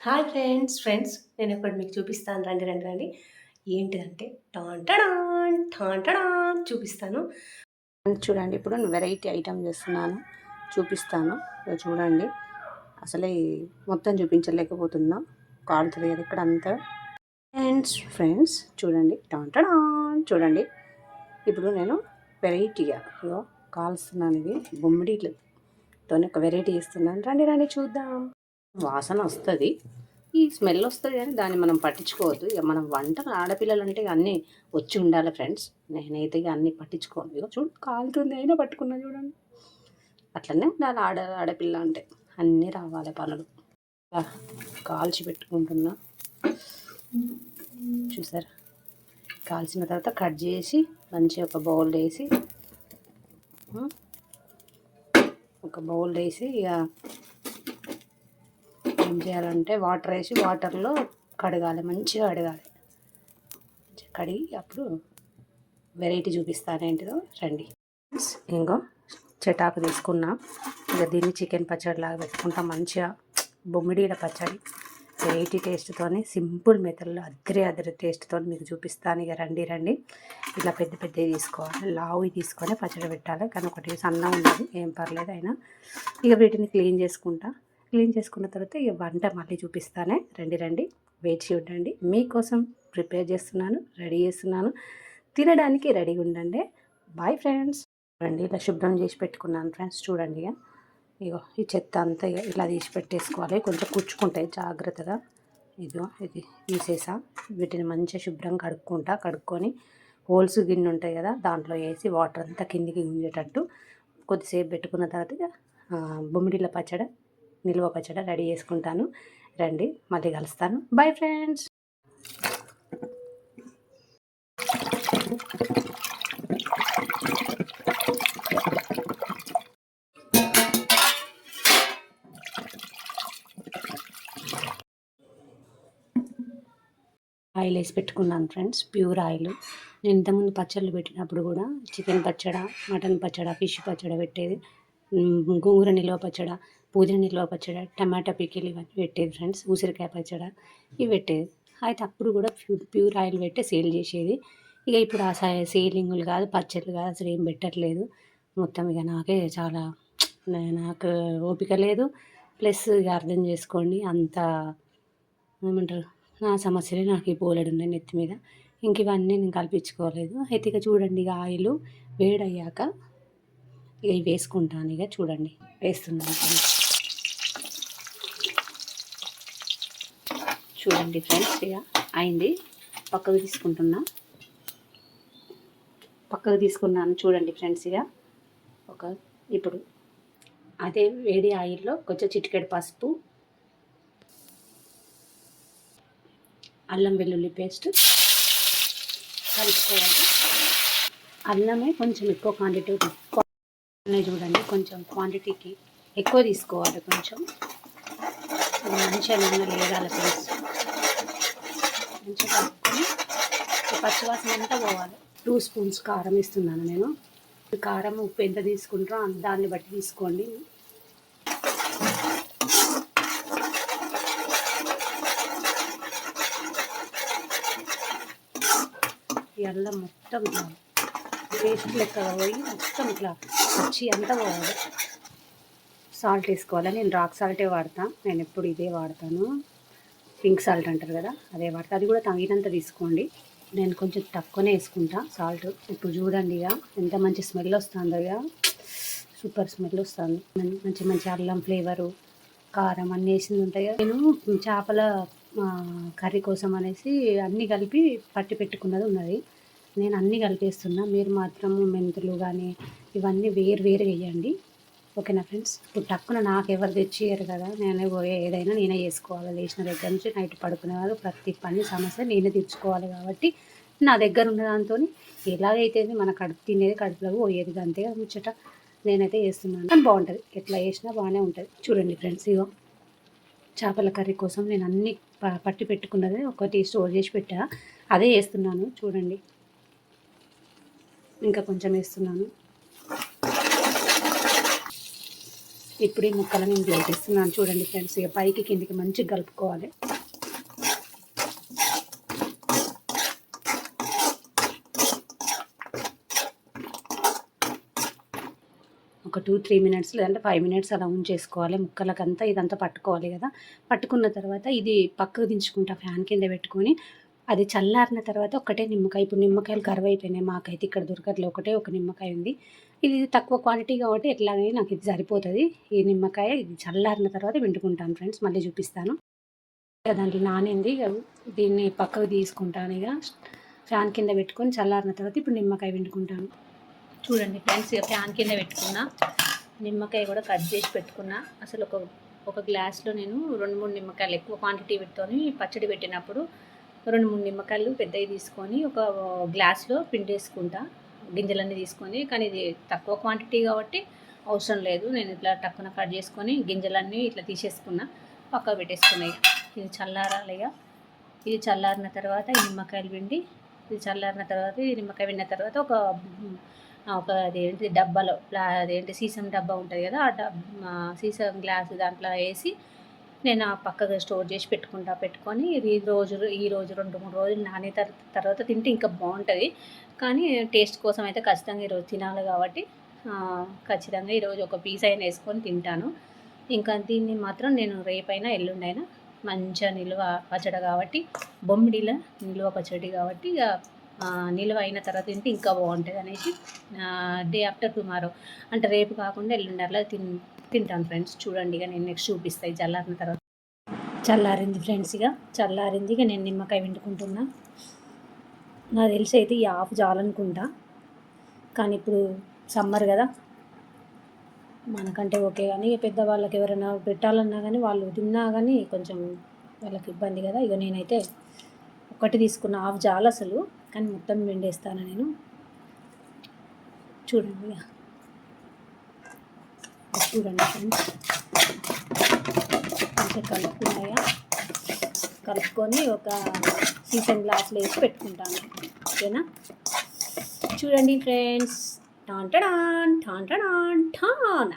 Hi friends నేను ఇప్పుడు మీకు చూపిస్తాను. రండి రండి రండి. ఏంటిదంటే టాన్ టడాన్ టాన్ టడాన్ చూపిస్తాను. చూడండి, ఇప్పుడు వెరైటీ ఐటమ్ చేస్తున్నాను, చూపిస్తాను. చూడండి, అసలే మొత్తం చూపించలేకపోతున్నా, కాలుతుంది కదా ఇక్కడ అంతా. ఫ్రెండ్స్ చూడండి, టాన్ టడాన్ చూడండి. ఇప్పుడు నేను వెరైటీగా కాలుస్తున్నాను. ఇది బొమ్మిడిలతోనే ఒక వెరైటీ ఇస్తున్నాను. రండి రండి చూద్దాం. వాసన వస్తుంది, ఈ స్మెల్ వస్తుంది, కానీ దాన్ని మనం పట్టించుకోవద్దు. ఇక మనం వంటలు ఆడపిల్లలు అంటే అన్నీ వచ్చి ఉండాలి ఫ్రెండ్స్. నేనైతే ఇక అన్నీ పట్టించుకోను. ఇక చూడు, కాలుతుంది అయినా పట్టుకున్నా చూడండి. అట్లనే ఉండాలి ఆడపిల్ల అంటే, అన్నీ రావాలి పనులు. కాల్చి పెట్టుకుంటున్నా, చూసారా? కాల్చిన తర్వాత కట్ చేసి మంచిగా ఒక బౌల్ వేసి ఇక ఏం చేయాలంటే వాటర్ వేసి వాటర్లో కడగాలి, మంచిగా కడగాలి. కడిగి అప్పుడు వెరైటీ చూపిస్తాను ఏంటిదో. రండి. ఇంకో చటాకు తీసుకున్నా, ఇక దీన్ని చికెన్ పచ్చడి లాగా పెట్టుకుంటాం. మంచిగా బొమ్మిడీల పచ్చడి వెరైటీ టేస్ట్తోని, సింపుల్ మెథడ్లో అద్దరి టేస్ట్తో మీకు చూపిస్తాను. ఇక రండి రండి. ఇలా పెద్దవి తీసుకోవాలి, లావు తీసుకొని పచ్చడి పెట్టాలి. కానీ ఒకటి సన్నం ఉండదు, ఏం పర్లేదు. అయినా ఇక వీటిని క్లీన్ చేసుకున్న తర్వాత ఇక వంట మళ్ళీ చూపిస్తానే. రండి రండి, వెయిట్ చూడండి. మీకోసం ప్రిపేర్ చేస్తున్నాను, రెడీ చేస్తున్నాను. తినడానికి రెడీగా ఉండండి. Bye friends. రండి, ఇలా శుభ్రం చేసి పెట్టుకున్నాను ఫ్రెండ్స్. చూడండి, ఇగో ఈ చెత్త అంతా ఇలా తీసి పెట్టేసుకోవాలి. కొంచెం కుచ్చుకుంటాయి, జాగ్రత్తగా. ఇదిగో ఇది తీసేసా. వీటిని మంచిగా శుభ్రం కడుక్కొని హోల్స్ గిన్నె ఉంటాయి కదా, దాంట్లో వేసి వాటర్ అంతా కిందికి గుంజేటట్టు కొద్దిసేపు పెట్టుకున్న తర్వాత ఇక బొమ్మిడిల పచ్చడి, నిల్వ పచ్చడి రెడీ చేసుకుంటాను. రండి, మళ్ళీ కలుస్తాను. Bye friends. ఆయిల్ వేసి పెట్టుకున్నాను ఫ్రెండ్స్, ప్యూర్ ఆయిల్. నేను ఇంతకుముందు పచ్చళ్ళు పెట్టినప్పుడు కూడా చికెన్ పచ్చడి, మటన్ పచ్చడి, ఫిష్ పచ్చడి పెట్టేది, గోంగూర నిల్వ పచ్చడి, పుదీనా నిల్వ పచ్చడి, టమాటా పికిల్ ఇవన్నీ పెట్టేది ఫ్రెండ్స్. ఉసిరికాయ పచ్చడి ఇవి పెట్టేది. అయితే అప్పుడు కూడా ప్యూర్ ఆయిల్ పెట్టి సేల్ చేసేది. ఇక ఇప్పుడు ఆ సేలింగులు కాదు, పచ్చళ్ళు కాదు, అసలు ఏం పెట్టట్లేదు. మొత్తం ఇక నాకే చాలా, నాకు ఓపిక లేదు. ప్లస్ ఇక అర్థం చేసుకోండి, అంత ఏమంటారు, నా సమస్యలే నాకు ఈ ఉన్నాయి నెత్తి మీద. ఇంక ఇవన్నీ నేను కల్పించుకోలేదు. అయితే ఇక చూడండి, ఇక ఆయిల్ వేడయ్యాక ఇక ఇవి వేసుకుంటాను. ఇక చూడండి, వేస్తున్నాను. చూడండి ఫ్రెండ్స్, ఇక అయింది. పక్కకు తీసుకున్నాను. చూడండి ఫ్రెండ్స్, ఇక ఇప్పుడు అదే వేడి ఆయిల్లో కొంచెం చిటికెడు పసుపు, అల్లం వెల్లుల్లి పేస్ట్ కలుపుకోవాలి. అల్లమే కొంచెం ఎక్కువ క్వాంటిటీ చూడండి, కొంచెం క్వాంటిటీకి ఎక్కువ తీసుకోవాలి. కొంచెం మంచిగా నూనె లేగాలి ఫ్రెండ్స్. మంచిగా కలుపుకొని పచ్చివాసన అంతా పోవాలి. 2 స్పూన్స్ కారం ఇస్తున్నాను నేను. కారం ఉప్పు ఎంత తీసుకుంటారో దాన్ని బట్టి తీసుకోండి. ఈ అల్లం మొత్తం పేస్ట్ లెక్క పోయి మొత్తం ఇట్లా పచ్చి అంతా పోవాలి. సాల్ట్ వేసుకోవాలి. నేను రాక్ సాల్టే వాడతాను. నేను ఎప్పుడు ఇదే వాడతాను, పింక్ సాల్ట్ అంటారు కదా, అదే వాడతాను. అది కూడా తగినంత తీసుకోండి. నేను కొంచెం తక్కువనే వేసుకుంటా సాల్ట్. ఇప్పుడు చూడండి, ఇక ఎంత మంచి స్మెల్ వస్తుందో, ఇక సూపర్ స్మెల్ వస్తుంది. మంచి అల్లం ఫ్లేవరు, కారం అన్నీ వేసింది ఉంటాయి కదా. నేను చేపల కర్రీ కోసం అనేసి అన్నీ కలిపి పట్టి పెట్టుకున్నది ఉన్నది. నేను అన్నీ కలిపేస్తున్నా. మీరు మాత్రం మెంతులు కానీ ఇవన్నీ వేరు వేయండి. ఓకేనా ఫ్రెండ్స్. ఇప్పుడు టక్కున నాకు ఎవరు తెచ్చియ్యారు కదా, నేనే ఏదైనా నేనే చేసుకోవాలి. లేచిన దగ్గర నుంచి నైట్ పడుకునే వాళ్ళు ప్రతి పని సమస్య నేనే తీర్చుకోవాలి. కాబట్టి నా దగ్గర ఉన్న దాంతో ఎలాగైతే మన కడుపు తినేది కడుపులో పోయేది, అంతే ముచ్చట నేనైతే చేస్తున్నాను. కానీ బాగుంటుంది, ఎట్లా చేసినా బాగానే ఉంటుంది. చూడండి ఫ్రెండ్స్, ఇగో చేపల కర్రీ కోసం నేను అన్నీ పట్టి పెట్టుకున్నది ఒకటి స్టోర్ చేసి పెట్టా, అదే వేస్తున్నాను. చూడండి, ఇంకా కొంచెం వేస్తున్నాను. ఇప్పుడు ఈ ముక్కలను ఇందులో వేసేస్తున్నాను. చూడండి ఫ్రెండ్స్, ఇక పైకి కిందికి మంచిగా కలుపుకోవాలి. ఒక 2-3 మినిట్స్ లేదంటే 5 మినిట్స్ అలా ఉంచేసుకోవాలి. ముక్కలకంతా ఇదంతా పట్టుకోవాలి కదా. పట్టుకున్న తర్వాత ఇది పక్కకు దించుకుంటా ఫ్యాన్ కింద పెట్టుకొని, అది చల్లారిన తర్వాత ఒకటే నిమ్మకాయ, ఇప్పుడు నిమ్మకాయలు కరువు అయిపోయినాయి మాకైతే, ఇక్కడ దొరకట్లే, ఒకటే ఒక నిమ్మకాయ ఉంది. ఇది తక్కువ క్వాంటిటీ కాబట్టి ఎట్లాగైనా నాకు ఇది సరిపోతుంది. ఈ నిమ్మకాయ ఇది చల్లారిన తర్వాత పిండుకుంటాను ఫ్రెండ్స్, మళ్ళీ చూపిస్తాను. దాంట్లో నానింది, దీన్ని పక్కకు తీసుకుంటాను. ఇక ఫ్యాన్ కింద పెట్టుకొని చల్లారిన తర్వాత ఇప్పుడు నిమ్మకాయ పిండుకుంటాను. చూడండి ఫ్రెండ్స్, ఇక ఫ్యాన్ కింద పెట్టుకున్నా, నిమ్మకాయ కూడా కట్ చేసి పెట్టుకున్నా. అసలు ఒక గ్లాస్లో నేను 2-3 నిమ్మకాయలు ఎక్కువ క్వాంటిటీ పెట్టుకొని పచ్చడి పెట్టినప్పుడు 2-3 నిమ్మకాయలు పెద్దవి తీసుకొని ఒక గ్లాస్లో పిండేసుకుంటా, గింజలన్నీ తీసుకొని. కానీ ఇది తక్కువ క్వాంటిటీ కాబట్టి అవసరం లేదు, నేను ఇట్లా టక్కున కట్ చేసుకొని గింజలన్నీ ఇట్లా తీసేసుకున్నా, పక్కకు పెట్టేసుకున్నాయి. ఇది చల్లారాలి. ఇది చల్లారిన తర్వాత ఈ నిమ్మకాయలు పిండి, ఇది చల్లారిన తర్వాత ఈ నిమ్మకాయ పిండిన తర్వాత అదేంటి డబ్బాలో, అదేంటి సీసం డబ్బా ఉంటుంది కదా, సీసం గ్లాసు దాంట్లో వేసి నేను ఆ పక్కగా స్టోర్ చేసి పెట్టుకొని ఈ రోజు 2-3 రోజులు నానే తర్వాత తింటే ఇంకా బాగుంటుంది. కానీ టేస్ట్ కోసం అయితే ఖచ్చితంగా ఈరోజు తినాలి కాబట్టి ఖచ్చితంగా ఈరోజు ఒక పీస్ అయినా వేసుకొని తింటాను. ఇంకా దీన్ని మాత్రం నేను రేపైనా ఎల్లుండైనా మంచిగా నిల్వ పచ్చడి కాబట్టి, బొమ్మిడిల నిల్వ పచ్చడి కాబట్టి ఇక నిల్వ అయిన తర్వాత తింటే ఇంకా బాగుంటుంది అనేసి డే ఆఫ్టర్ టుమారో అంటే రేపు కాకుండా ఎల్లుండి అలా తింటాను ఫ్రెండ్స్. చూడండి, ఇక నేను నెక్స్ట్ చూపిస్తాయి చల్లారిన తర్వాత. చల్లారింది ఫ్రెండ్స్, ఇక చల్లారింది. ఇక నేను నిమ్మకాయ పిండుకుంటున్నా. నాకు తెలిసి అయితే ఈ ఆఫ్ చాలనుకుంటా, కానీ ఇప్పుడు సమ్మర్ కదా మనకంటే ఓకే, కానీ పెద్దవాళ్ళకి ఎవరైనా పెట్టాలన్నా కానీ వాళ్ళు తిన్నా కానీ కొంచెం వాళ్ళకి ఇబ్బంది కదా. ఇక నేనైతే ఒకటి తీసుకున్న, ఆఫ్ చాలు అసలు, కానీ మొత్తం పిండేస్తాను నేను. చూడండి ఫ్రెండ్స్, కొంచెం కలుపుకొని ఒక సీసం గ్లాస్లో వేసి పెట్టుకుంటాను. ఓకేనా, చూడండి ఫ్రెండ్స్,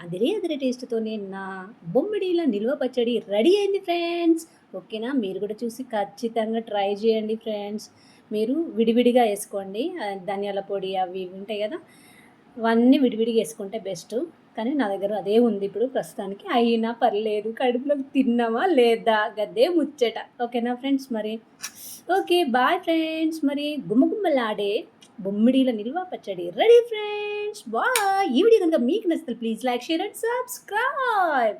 అదిరే టేస్ట్తో నా బొమ్మిడిల నిల్వ పచ్చడి రెడీ అయింది ఫ్రెండ్స్. ఓకేనా, మీరు కూడా చూసి ఖచ్చితంగా ట్రై చేయండి ఫ్రెండ్స్. మీరు విడివిడిగా వేసుకోండి, ధనియాల పొడి అవి ఉంటాయి కదా, అవన్నీ విడివిడిగా వేసుకుంటే బెస్ట్. కానీ నా దగ్గర అదే ఉంది ఇప్పుడు ప్రస్తుతానికి, అయినా పర్లేదు, కడుపులోకి తిన్నామా లేదా గద్దే ముచ్చట. ఓకేనా ఫ్రెండ్స్, మరి ఓకే బాయ్ ఫ్రెండ్స్. మరి గుమ్మలాడే బొమ్మిడిల నిల్వ పచ్చడి రెడీ ఫ్రెండ్స్, బాయ్. ఈ వీడియో కనుక మీకు నచ్చితే please like, share and subscribe.